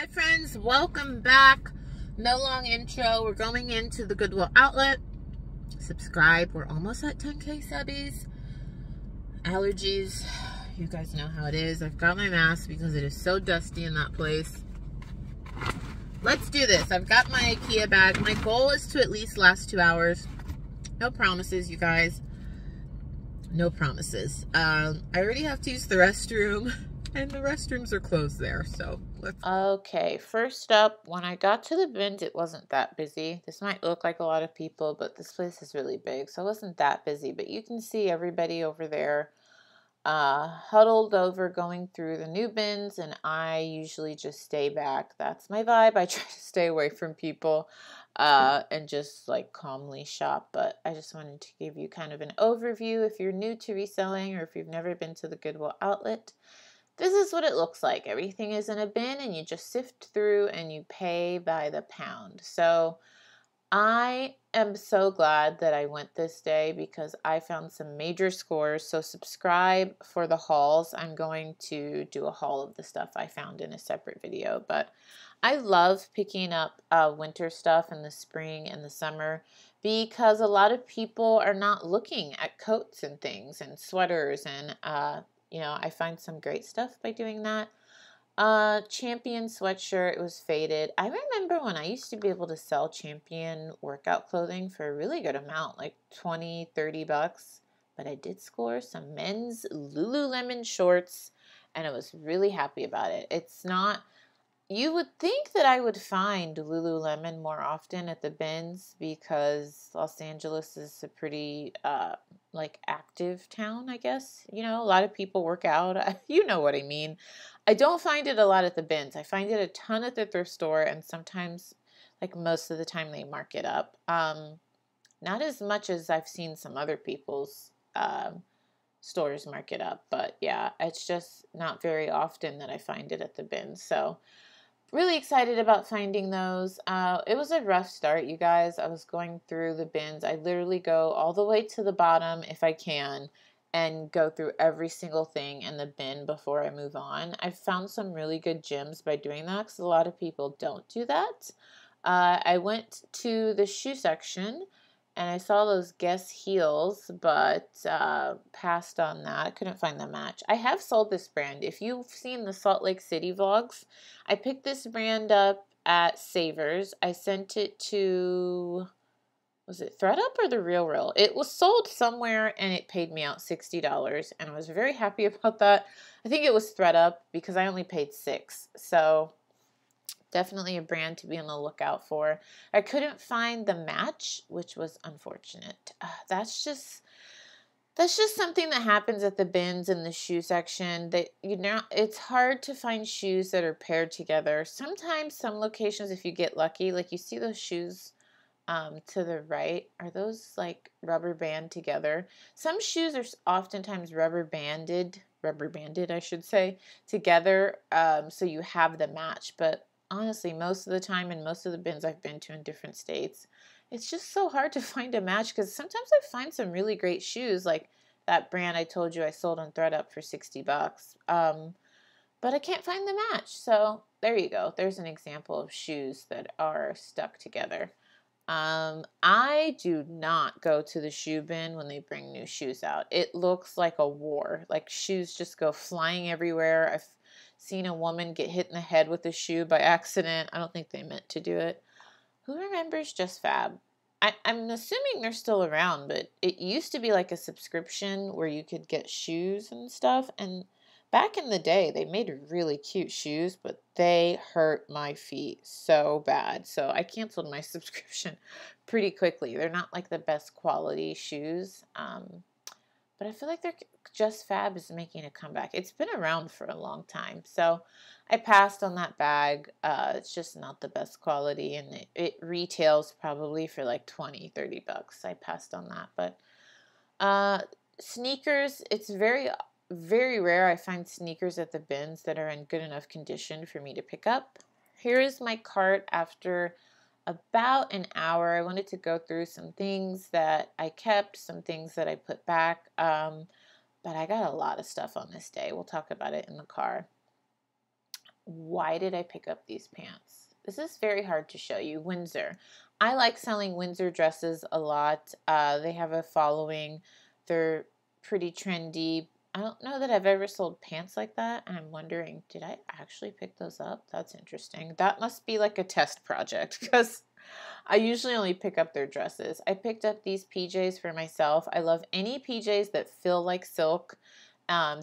Hi friends, welcome back. No long intro. We're going into the Goodwill outlet. Subscribe. We're almost at 10K subbies. Allergies. You guys know how it is. I've got my mask because it is so dusty in that place. Let's do this. I've got my IKEA bag. My goal is to at least last 2 hours. No promises, you guys. No promises. I already have to use the restroom. And the restrooms are closed there, so let's... Okay, first up, when I got to the bins, it wasn't that busy. This might look like a lot of people, but this place is really big, so it wasn't that busy. But you can see everybody over there huddled over going through the new bins, and I usually just stay back. That's my vibe. I try to stay away from people and just like calmly shop. But I just wanted to give you kind of an overview if you're new to reselling or if you've never been to the Goodwill outlet. This is what it looks like. Everything is in a bin and you just sift through and you pay by the pound. So I am so glad that I went this day because I found some major scores. So subscribe for the hauls. I'm going to do a haul of the stuff I found in a separate video. But I love picking up winter stuff in the spring and the summer because a lot of people are not looking at coats and things and sweaters and you know, I find some great stuff by doing that. Champion sweatshirt, it was faded. I remember when I used to be able to sell Champion workout clothing for a really good amount, like 20, 30 bucks. But I did score some men's Lululemon shorts, and I was really happy about it. It's not... You would think that I would find Lululemon more often at the bins because Los Angeles is a pretty, like, active town, I guess. You know, a lot of people work out. You know what I mean. I don't find it a lot at the bins. I find it a ton at the thrift store, and sometimes, like, most of the time they mark it up. Not as much as I've seen some other people's stores mark it up, but yeah, it's just not very often that I find it at the bins. So really excited about finding those. It was a rough start, you guys. I was going through the bins. I literally go all the way to the bottom if I can and go through every single thing in the bin before I move on. I've found some really good gems by doing that because a lot of people don't do that. I went to the shoe section and I saw those Guess heels, but passed on that. I couldn't find the match. I have sold this brand. If you've seen the Salt Lake City vlogs, I picked this brand up at Savers. I sent it to, was it ThredUp or The Real? It was sold somewhere and it paid me out $60, and I was very happy about that. I think it was ThredUp because I only paid $6. So definitely a brand to be on the lookout for. I couldn't find the match, which was unfortunate. That's just something that happens at the bins in the shoe section. That, you know, it's hard to find shoes that are paired together. Sometimes some locations, if you get lucky, like you see those shoes to the right, are those like rubber band together? Some shoes are oftentimes rubber banded, I should say, together, so you have the match. But honestly, most of the time in most of the bins I've been to in different states, it's just so hard to find a match because sometimes I find some really great shoes, like that brand I told you I sold on ThredUp for 60 bucks. But I can't find the match. So there you go. There's an example of shoes that are stuck together. I do not go to the shoe bin when they bring new shoes out. It looks like a war. Like shoes just go flying everywhere. I've seen a woman get hit in the head with a shoe by accident. I don't think they meant to do it. Who remembers Just Fab? I'm assuming they're still around, but it used to be like a subscription where you could get shoes and stuff. And back in the day, they made really cute shoes, but they hurt my feet so bad. So I canceled my subscription pretty quickly. They're not like the best quality shoes. But I feel like Just Fab is making a comeback. It's been around for a long time. So I passed on that bag. It's just not the best quality, and it retails probably for like 20, 30 bucks. I passed on that. But sneakers, it's very, very rare I find sneakers at the bins that are in good enough condition for me to pick up. Here is my cart after about an hour. I wanted to go through some things that I kept, some things that I put back, but I got a lot of stuff on this day. We'll talk about it in the car. why did I pick up these pants? This is very hard to show you. Windsor. I like selling Windsor dresses a lot. They have a following. They're pretty trendy. I don't know that I've ever sold pants like that. And I'm wondering, did I actually pick those up? That's interesting. That must be like a test project because I usually only pick up their dresses. I picked up these PJs for myself. I love any PJs that feel like silk.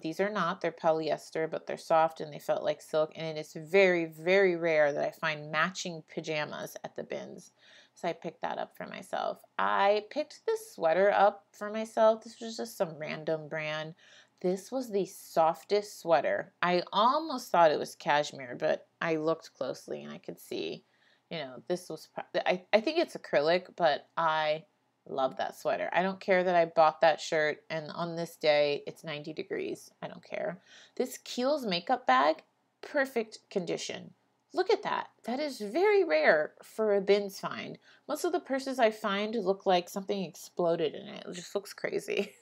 These are not. They're polyester, but they're soft and they felt like silk. And it is very, very rare that I find matching pajamas at the bins. So I picked that up for myself. I picked this sweater up for myself. This was just some random brand. This was the softest sweater. I almost thought it was cashmere, but I looked closely and I could see, you know, this was, I think it's acrylic, but I love that sweater. I don't care that I bought that shirt and on this day it's 90 degrees. I don't care. This Kiehl's makeup bag, perfect condition. Look at that. That is very rare for a bins find. Most of the purses I find look like something exploded in it. It just looks crazy.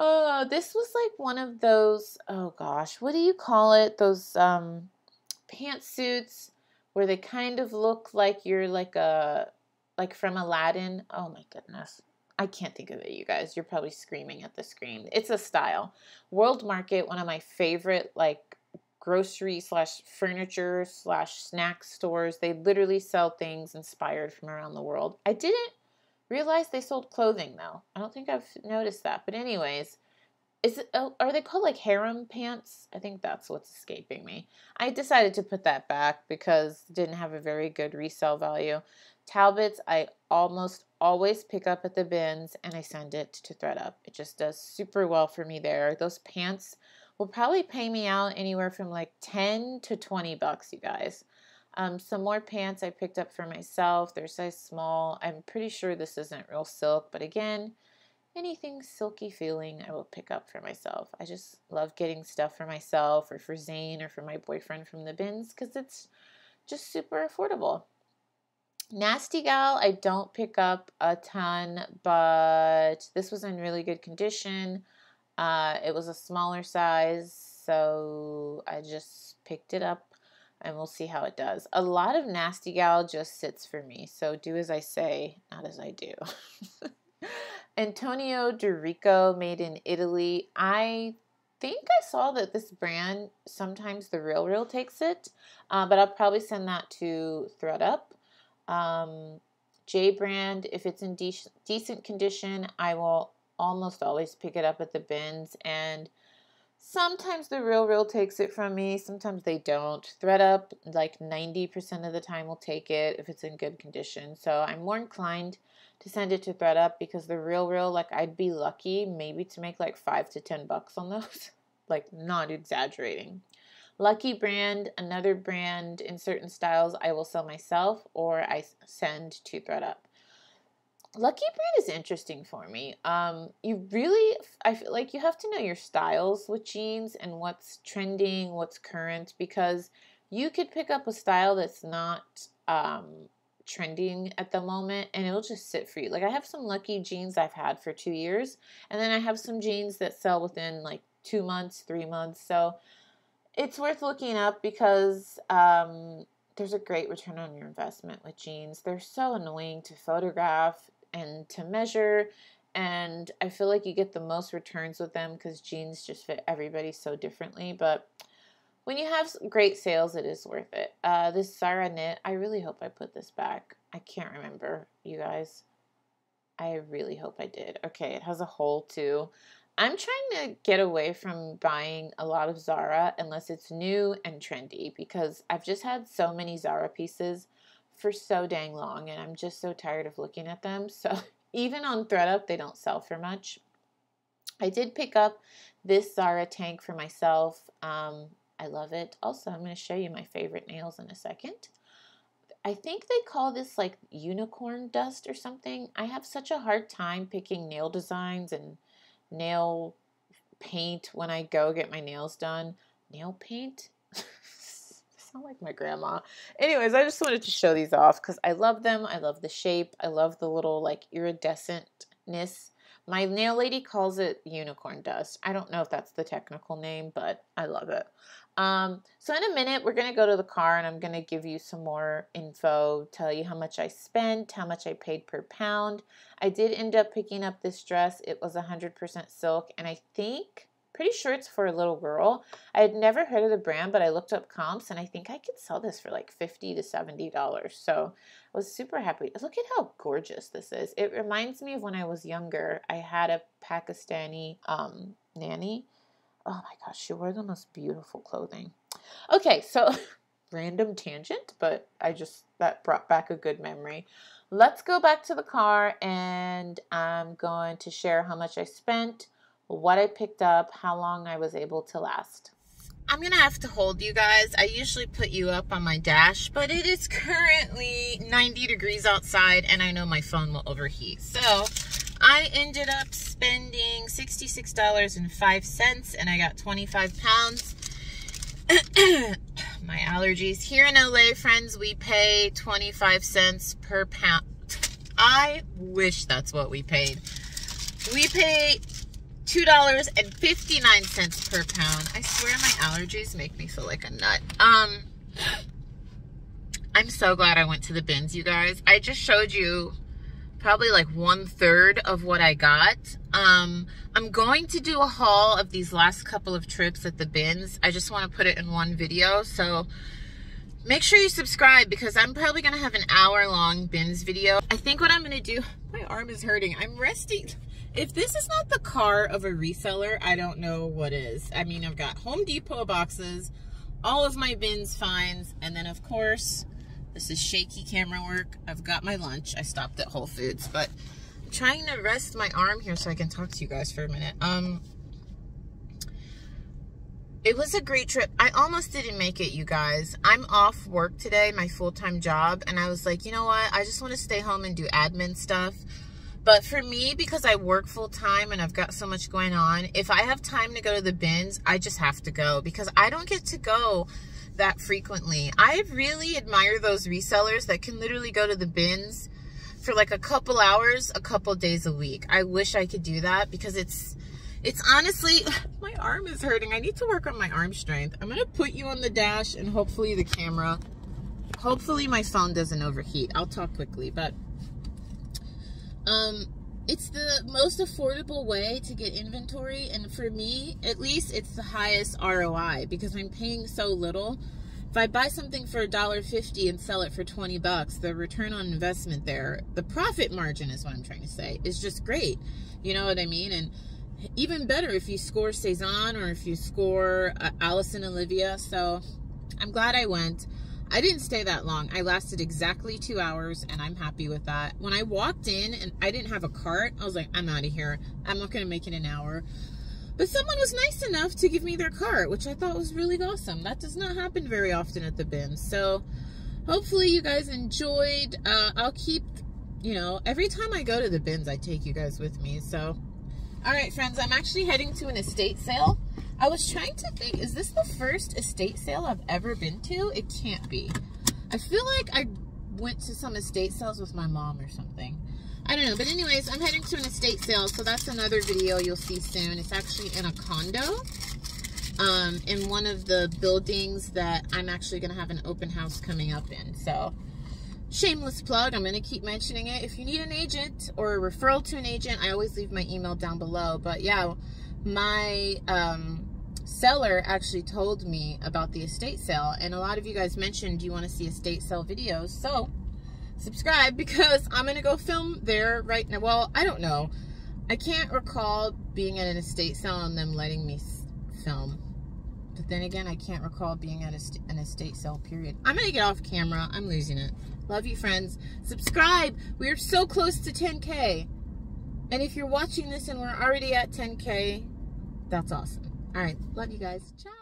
Oh, this was like one of those, oh gosh, what do you call it? Those pantsuits where they kind of look like you're like from Aladdin. Oh my goodness. I can't think of it, you guys. You're probably screaming at the screen. It's a style. World Market, one of my favorite like grocery / furniture / snack stores. They literally sell things inspired from around the world. I didn't realize they sold clothing though. I don't think I've noticed that. But anyways, are they called like harem pants? I think that's what's escaping me. I decided to put that back because it didn't have a very good resale value. Talbots, I almost always pick up at the bins and I send it to ThredUp. It just does super well for me there. Those pants will probably pay me out anywhere from like 10 to 20 bucks, you guys. Some more pants I picked up for myself. They're size small. I'm pretty sure this isn't real silk, but again, anything silky feeling I will pick up for myself. I just love getting stuff for myself or for Zane or for my boyfriend from the bins because it's just super affordable. Nasty Gal, I don't pick up a ton, but this was in really good condition. It was a smaller size, so I just picked it up and we'll see how it does. A lot of Nasty Gal just sits for me, so do as I say, not as I do. Antonio Dorico, made in Italy. I think I saw that this brand, sometimes the Real takes it, but I'll probably send that to ThredUp. J brand, if it's in decent condition, I will almost always pick it up at the bins, and sometimes the Real takes it from me, sometimes they don't. ThredUp, like 90% of the time, will take it if it's in good condition, so I'm more inclined to send it to ThredUp because the Real, like I'd be lucky maybe to make like 5 to 10 bucks on those, like not exaggerating. Lucky brand, another brand in certain styles I will sell myself or I send to ThredUp. Lucky brand is interesting for me. I feel like you have to know your styles with jeans and what's trending, what's current, because you could pick up a style that's not trending at the moment and it'll just sit for you. Like I have some Lucky jeans I've had for 2 years, and then I have some jeans that sell within like 2 months, 3 months. So it's worth looking up because there's a great return on your investment with jeans. They're so annoying to photograph and to measure, and I feel like you get the most returns with them because jeans just fit everybody so differently. But when you have great sales, it is worth it. This Zara knit, I really hope I put this back. I can't remember, you guys. I really hope I did. Okay, it has a hole too. I'm trying to get away from buying a lot of Zara unless it's new and trendy because I've just had so many Zara pieces for so dang long and I'm just so tired of looking at them. So even on ThredUp, they don't sell for much. I did pick up this Zara tank for myself. I love it. Also, I'm going to show you my favorite nails in a second. I think they call this like unicorn dust or something. I have such a hard time picking nail designs and nail paint when I go get my nails done. Nail paint? Sound like my grandma. Anyways, I just wanted to show these off because I love them. I love the shape. I love the little like iridescentness. My nail lady calls it unicorn dust. I don't know if that's the technical name, but I love it. So in a minute, we're going to go to the car and I'm going to give you some more info, tell you how much I spent, how much I paid per pound. I did end up picking up this dress. It was 100% silk, and I think, pretty sure it's for a little girl. I had never heard of the brand, but I looked up comps and I think I could sell this for like $50 to $70. So I was super happy. Look at how gorgeous this is. It reminds me of when I was younger. I had a Pakistani nanny. Oh my gosh, she wore the most beautiful clothing. Okay, so random tangent, but that brought back a good memory. Let's go back to the car and I'm going to share how much I spent, what I picked up, how long I was able to last. I'm going to have to hold you guys. I usually put you up on my dash, but it is currently 90 degrees outside and I know my phone will overheat. So I ended up spending $66.05 and I got 25 pounds. My allergies. Here in LA, friends, we pay 25 cents per pound. I wish that's what we paid. We pay $2.59 per pound. I swear my allergies make me feel like a nut. I'm so glad I went to the bins, you guys. I just showed you probably like 1/3 of what I got. I'm going to do a haul of these last couple of trips at the bins. I just want to put it in one video, so make sure you subscribe because I'm probably going to have an hour-long bins video. I think what I'm going to do, my arm is hurting. I'm resting. If this is not the car of a reseller, I don't know what is. I mean, I've got Home Depot boxes, all of my bins finds, and then of course, this is shaky camera work. I've got my lunch. I stopped at Whole Foods, but I'm trying to rest my arm here so I can talk to you guys for a minute. It was a great trip. I almost didn't make it, you guys. I'm off work today, my full-time job, and I was like, you know what? I just want to stay home and do admin stuff. But for me, because I work full-time and I've got so much going on, if I have time to go to the bins, I just have to go because I don't get to go that frequently. I really admire those resellers that can literally go to the bins for like a couple hours, a couple days a week. I wish I could do that because it's honestly, my arm is hurting. I need to work on my arm strength. I'm going to put you on the dash and hopefully the camera, hopefully my phone doesn't overheat. I'll talk quickly, but it's the most affordable way to get inventory, and for me, at least, it's the highest ROI because I'm paying so little. If I buy something for $1.50 and sell it for 20 bucks, the return on investment there, the profit margin is what I'm trying to say, is just great. You know what I mean? And even better if you score Cezanne or if you score Allison Olivia. So I'm glad I went. I didn't stay that long. I lasted exactly 2 hours and I'm happy with that. When I walked in and I didn't have a cart, I was like, I'm out of here. I'm not going to make it an hour. But someone was nice enough to give me their cart, which I thought was really awesome. That does not happen very often at the bins. So hopefully you guys enjoyed. I'll keep, you know, every time I go to the bins, I take you guys with me. So, all right, friends, I'm actually heading to an estate sale. I was trying to think, is this the first estate sale I've ever been to? It can't be. I feel like I went to some estate sales with my mom or something. I don't know. But anyways, I'm heading to an estate sale. So that's another video you'll see soon. It's actually in a condo in one of the buildings that I'm actually going to have an open house coming up in. So shameless plug. I'm going to keep mentioning it. If you need an agent or a referral to an agent, I always leave my email down below. But yeah, my seller actually told me about the estate sale, and a lot of you guys mentioned you want to see estate sale videos, so subscribe because I'm gonna go film there right now. Well, I don't know, I can't recall being at an estate sale and them letting me film, but then again, I can't recall being at an estate sale, period. I'm gonna get off camera. I'm losing it. Love you, friends. Subscribe. We are so close to 10K, and if you're watching this and we're already at 10K, that's awesome. All right, love you guys. Ciao.